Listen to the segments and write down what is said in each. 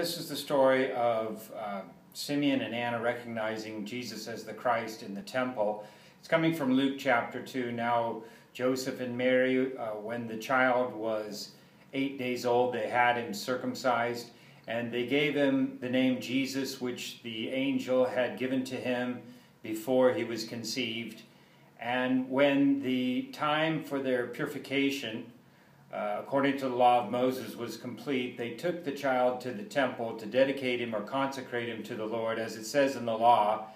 This is the story of Simeon and Anna recognizing Jesus as the Christ in the temple. It's coming from Luke chapter 2. Now Joseph and Mary, when the child was 8 days old, they had him circumcised, and they gave him the name Jesus, which the angel had given to him before he was conceived. And when the time for their purification, according to the law of Moses, was complete, they took the child to the temple to dedicate him or consecrate him to the Lord, as it says in the law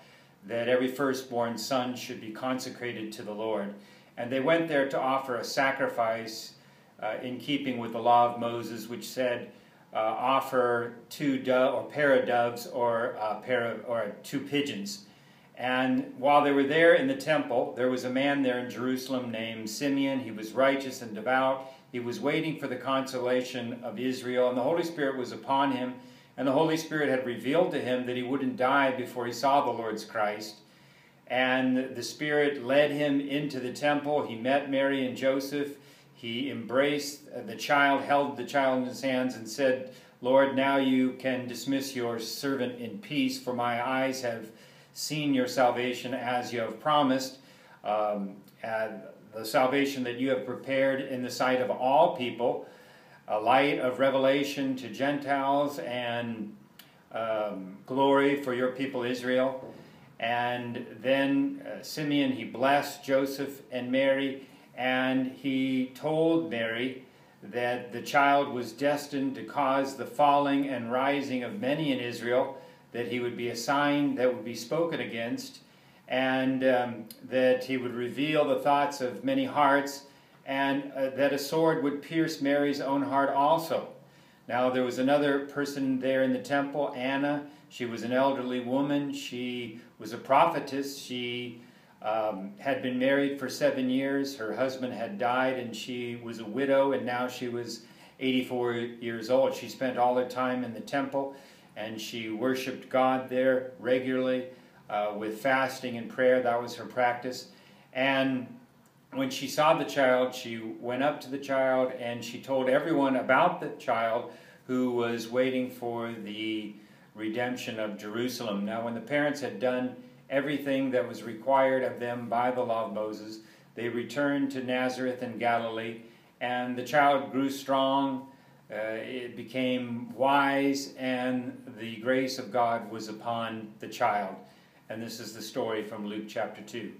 that every firstborn son should be consecrated to the Lord. And they went there to offer a sacrifice in keeping with the law of Moses, which said offer a pair of doves or two pigeons. And while they were there in the temple, there was a man there in Jerusalem named Simeon. He was righteous and devout. He was waiting for the consolation of Israel, and the Holy Spirit was upon him. And the Holy Spirit had revealed to him that he wouldn't die before he saw the Lord's Christ. And the Spirit led him into the temple. He met Mary and Joseph. He embraced the child, held the child in his hands, and said, "Lord, now you can dismiss your servant in peace, for my eyes have seen your salvation as you have promised, the salvation that you have prepared in the sight of all people, a light of revelation to Gentiles and glory for your people Israel." And then Simeon, he blessed Joseph and Mary, and he told Mary that the child was destined to cause the falling and rising of many in Israel, that he would be a sign that would be spoken against, and that he would reveal the thoughts of many hearts, and that a sword would pierce Mary's own heart also. Now there was another person there in the temple, Anna. She was an elderly woman. She was a prophetess. She had been married for 7 years. Her husband had died, and she was a widow, and now she was 84 years old. She spent all her time in the temple, and she worshiped God there regularly with fasting and prayer. That was her practice. And when she saw the child, she went up to the child and she told everyone about the child who was waiting for the redemption of Jerusalem. Now, when the parents had done everything that was required of them by the law of Moses, they returned to Nazareth in Galilee, and the child grew strong. It became wise, and the grace of God was upon the child. And this is the story from Luke chapter 2.